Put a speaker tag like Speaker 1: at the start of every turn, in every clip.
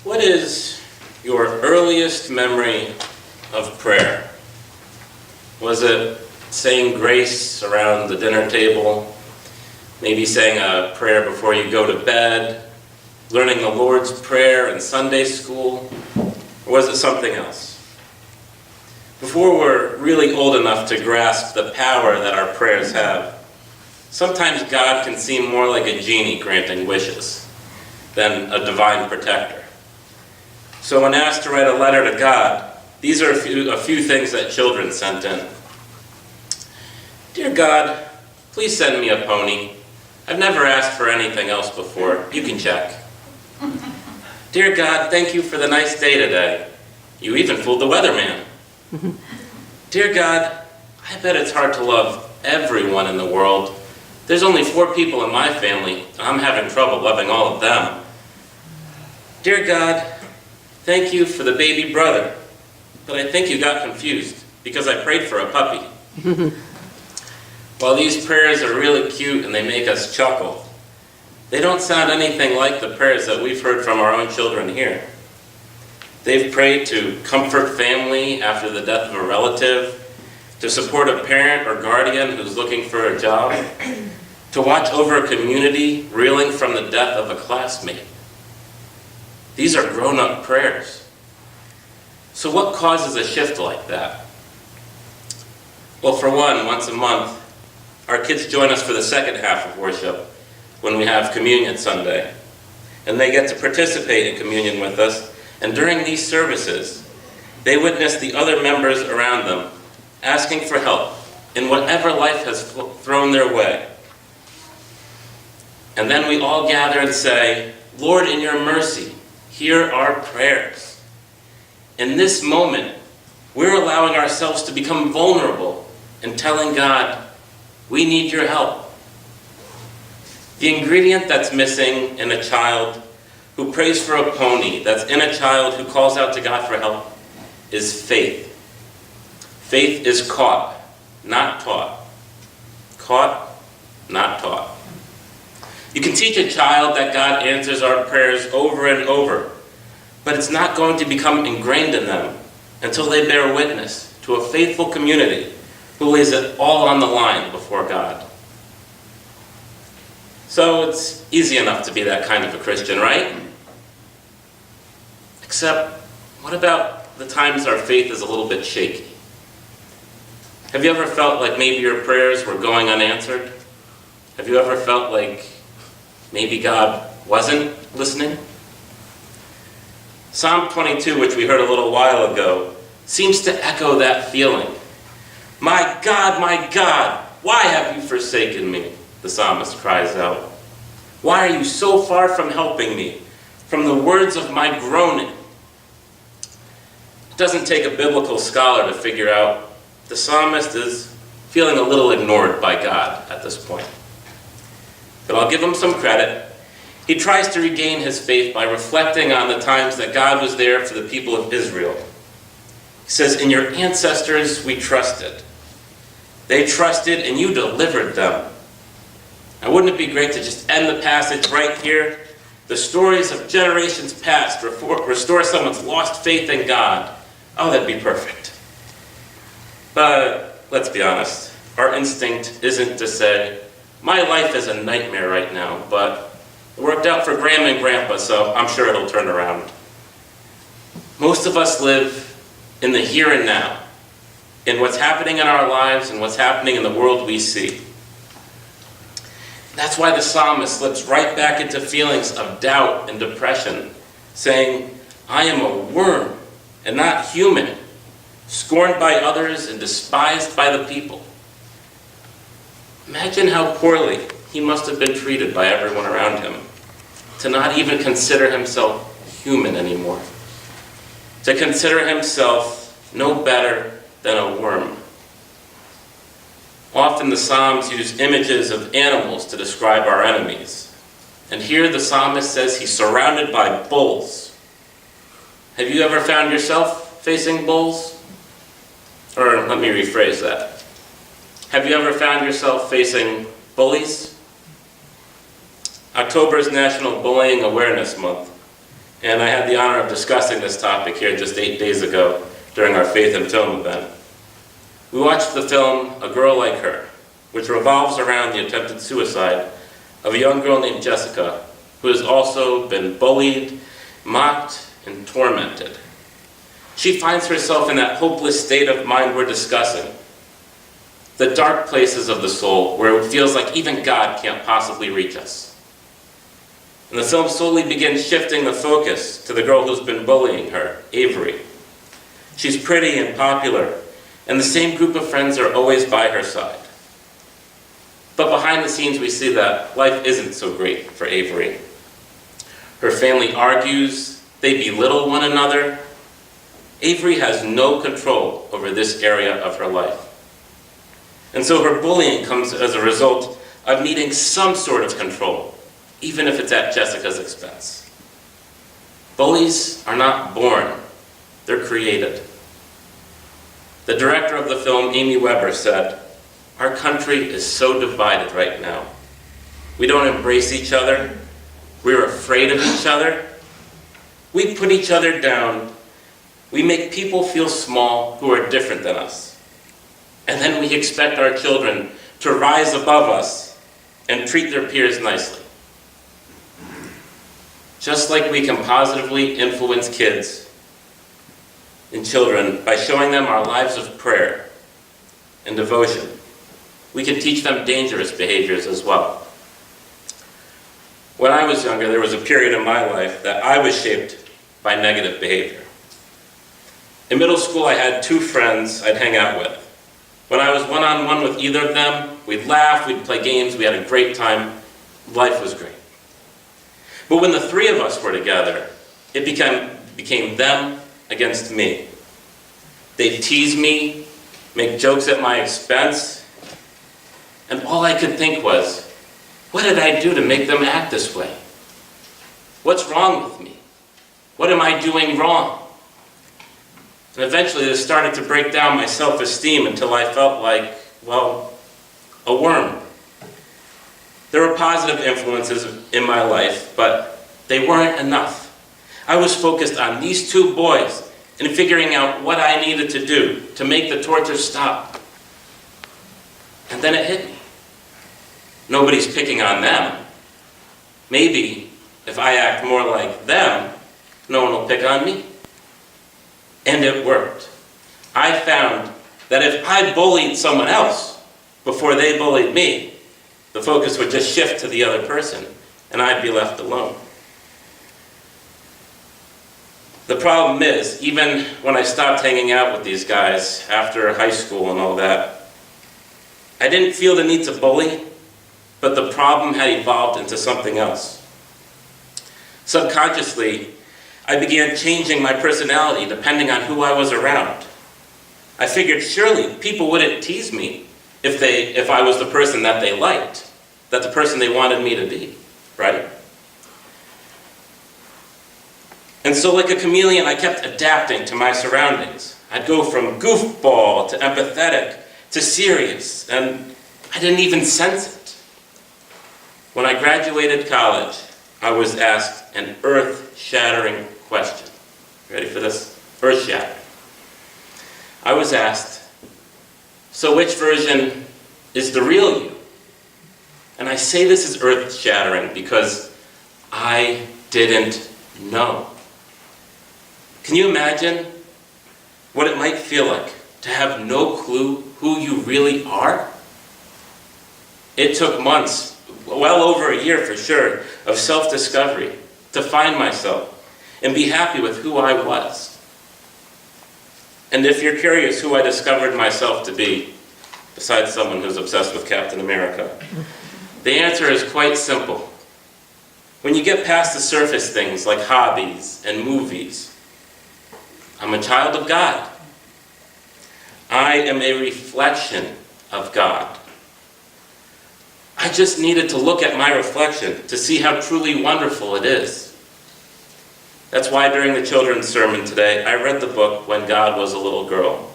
Speaker 1: What is your earliest memory of prayer? Was it saying grace around the dinner table? Maybe saying a prayer before you go to bed? Learning the Lord's Prayer in Sunday school? Or was it something else? Before we're really old enough to grasp the power that our prayers have, sometimes God can seem more like a genie granting wishes than a divine protector. So when asked to write a letter to God, these are a few things that children sent in. Dear God, please send me a pony. I've never asked for anything else before. You can check. Dear God, thank you for the nice day today. You even fooled the weatherman. Dear God, I bet it's hard to love everyone in the world. There's only 4 people in my family, and I'm having trouble loving all of them. Dear God, thank you for the baby brother, but I think you got confused because I prayed for a puppy. While these prayers are really cute and they make us chuckle, they don't sound anything like the prayers that we've heard from our own children here. They've prayed to comfort family after the death of a relative, to support a parent or guardian who's looking for a job, to watch over a community reeling from the death of a classmate. These are grown-up prayers. So what causes a shift like that? Well, for one, once a month, our kids join us for the second half of worship when we have Communion Sunday. And they get to participate in communion with us. And during these services, they witness the other members around them asking for help in whatever life has thrown their way. And then we all gather and say, Lord, in your mercy, hear our prayers. In this moment, we're allowing ourselves to become vulnerable and telling God, we need your help. The ingredient that's missing in a child who prays for a pony, that's in a child who calls out to God for help, is faith. Faith is caught, not taught. Caught, not taught. You can teach a child that God answers our prayers over and over, but it's not going to become ingrained in them until they bear witness to a faithful community who lays it all on the line before God. So it's easy enough to be that kind of a Christian, right? Except, what about the times our faith is a little bit shaky? Have you ever felt like maybe your prayers were going unanswered? Have you ever felt like maybe God wasn't listening? Psalm 22, which we heard a little while ago, seems to echo that feeling. My God, why have you forsaken me? The psalmist cries out. Why are you so far from helping me, from the words of my groaning? It doesn't take a biblical scholar to figure out the psalmist is feeling a little ignored by God at this point. But I'll give him some credit. He tries to regain his faith by reflecting on the times that God was there for the people of Israel. He says, in your ancestors we trusted. They trusted and you delivered them. Now, wouldn't it be great to just end the passage right here? The stories of generations past restore someone's lost faith in God. Oh, that'd be perfect. But let's be honest. Our instinct isn't to say, my life is a nightmare right now, but it worked out for Grandma and Grandpa, so I'm sure it'll turn around. Most of us live in the here and now, in what's happening in our lives and what's happening in the world we see. That's why the psalmist slips right back into feelings of doubt and depression, saying, I am a worm and not human, scorned by others and despised by the people. Imagine how poorly he must have been treated by everyone around him, to not even consider himself human anymore, to consider himself no better than a worm. Often the Psalms use images of animals to describe our enemies. And here the psalmist says he's surrounded by bulls. Have you ever found yourself facing bulls? Or let me rephrase that. Have you ever found yourself facing bullies? October is National Bullying Awareness Month. and I had the honor of discussing this topic here just 8 days ago during our Faith and Film event. We watched the film A Girl Like Her, which revolves around the attempted suicide of a young girl named Jessica, who has also been bullied, mocked, and tormented. She finds herself in that hopeless state of mind we're discussing, the dark places of the soul where it feels like even God can't possibly reach us. And the film slowly begins shifting the focus to the girl who's been bullying her, Avery. She's pretty and popular, and the same group of friends are always by her side. But behind the scenes we see that life isn't so great for Avery. Her family argues, they belittle one another. Avery has no control over this area of her life. And so her bullying comes as a result of needing some sort of control, even if it's at Jessica's expense. Bullies are not born, they're created. The director of the film, Amy Weber, said, "Our country is so divided right now. We don't embrace each other. We're afraid of each other. We put each other down. We make people feel small who are different than us. And then we expect our children to rise above us and treat their peers nicely." Just like we can positively influence kids and children by showing them our lives of prayer and devotion, we can teach them dangerous behaviors as well. When I was younger, there was a period in my life that I was shaped by negative behavior. In middle school, I had 2 friends I'd hang out with. When I was one-on-one with either of them, we'd laugh, we'd play games, we had a great time. Life was great. But when the 3 of us were together, it became them against me. They'd tease me, make jokes at my expense, and all I could think was, what did I do to make them act this way? What's wrong with me? What am I doing wrong? And eventually this started to break down my self-esteem until I felt like, well, a worm. There were positive influences in my life, but they weren't enough. I was focused on these 2 boys and figuring out what I needed to do to make the torture stop. And then it hit me. Nobody's picking on them. Maybe if I act more like them, no one will pick on me. And it worked. I found that if I bullied someone else before they bullied me, the focus would just shift to the other person, and I'd be left alone. The problem is, even when I stopped hanging out with these guys after high school and all that, I didn't feel the need to bully, but the problem had evolved into something else. Subconsciously, I began changing my personality depending on who I was around. I figured surely people wouldn't tease me if I was the person that they liked, that the person they wanted me to be, right? And so like a chameleon, I kept adapting to my surroundings. I'd go from goofball to empathetic to serious, and I didn't even sense it. When I graduated college, I was asked an earth-shattering question. Ready for this? Earth-shattering. I was asked, so which version is the real you? And I say this is earth-shattering because I didn't know. Can you imagine what it might feel like to have no clue who you really are? It took months, well over a year for sure, of self-discovery to find myself and be happy with who I was. And if you're curious who I discovered myself to be, besides someone who's obsessed with Captain America, the answer is quite simple. When you get past the surface things like hobbies and movies, I'm a child of God. I am a reflection of God. I just needed to look at my reflection to see how truly wonderful it is. That's why during the children's sermon today, I read the book When God Was a Little Girl.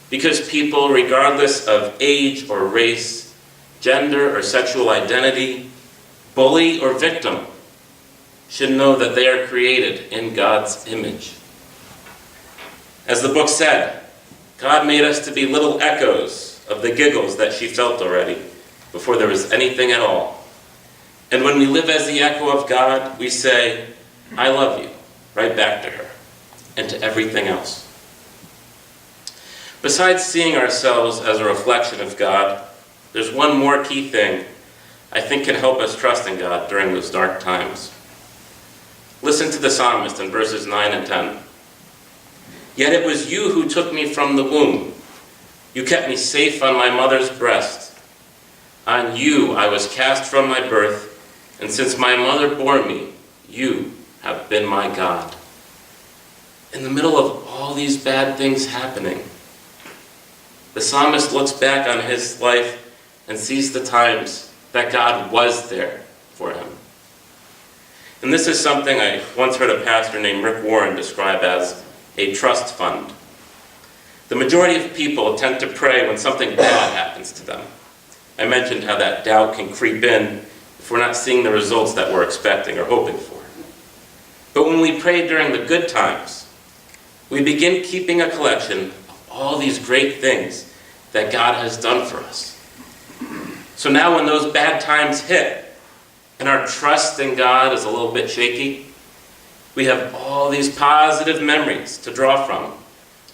Speaker 1: Because people, regardless of age or race, gender or sexual identity, bully or victim, should know that they are created in God's image. As the book said, God made us to be little echoes of the giggles that she felt already before there was anything at all. And when we live as the echo of God, we say, I love you, right back to her and to everything else. Besides seeing ourselves as a reflection of God, there's one more key thing I think can help us trust in God during those dark times. Listen to the psalmist in verses 9 and 10. Yet it was you who took me from the womb. You kept me safe on my mother's breast. On you I was cast from my birth, and since my mother bore me, you have been my God. In the middle of all these bad things happening, the psalmist looks back on his life and sees the times that God was there for him. And this is something I once heard a pastor named Rick Warren describe as a trust fund. The majority of people tend to pray when something bad happens to them. I mentioned how that doubt can creep in if we're not seeing the results that we're expecting or hoping for. But when we pray during the good times, we begin keeping a collection of all these great things that God has done for us. So now when those bad times hit and our trust in God is a little bit shaky, we have all these positive memories to draw from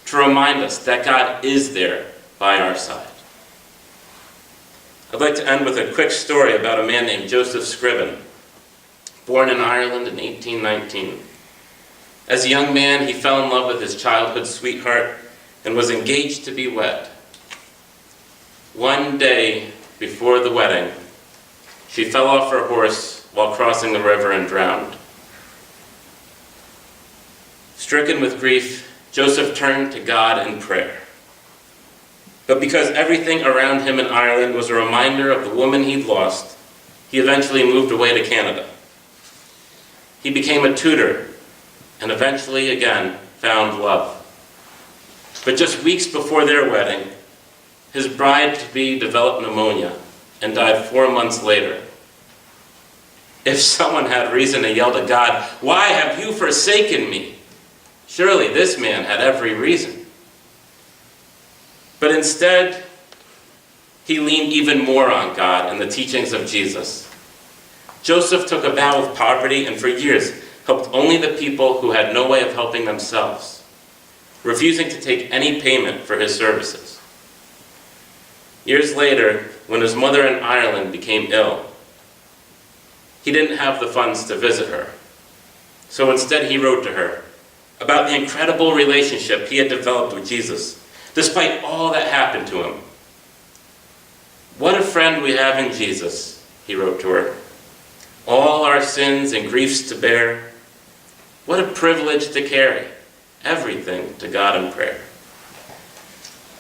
Speaker 1: to remind us that God is there by our side. I'd like to end with a quick story about a man named Joseph Scriven, born in Ireland in 1819. As a young man, he fell in love with his childhood sweetheart and was engaged to be wed. One day before the wedding, she fell off her horse while crossing the river and drowned. Stricken with grief, Joseph turned to God in prayer. But because everything around him in Ireland was a reminder of the woman he'd lost, he eventually moved away to Canada. He became a tutor and eventually again found love. But just weeks before their wedding, his bride-to-be developed pneumonia and died 4 months later. If someone had reason to yell to God, "Why have you forsaken me?" surely this man had every reason. But instead, he leaned even more on God and the teachings of Jesus. Joseph took a vow of poverty and for years helped only the people who had no way of helping themselves, refusing to take any payment for his services. Years later, when his mother in Ireland became ill, he didn't have the funds to visit her. So instead he wrote to her about the incredible relationship he had developed with Jesus, despite all that happened to him. "What a friend we have in Jesus," he wrote to her. "All our sins and griefs to bear. What a privilege to carry everything to God in prayer."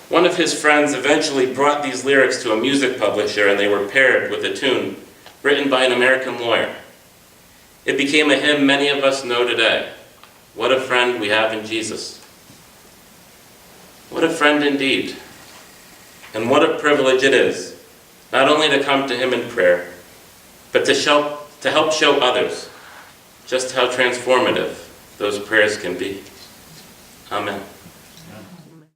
Speaker 1: One of his friends eventually brought these lyrics to a music publisher, and they were paired with a tune written by an American lawyer. It became a hymn many of us know today. What a friend we have in Jesus. What a friend indeed. And what a privilege it is, not only to come to him in prayer, but to help show others just how transformative those prayers can be. Amen.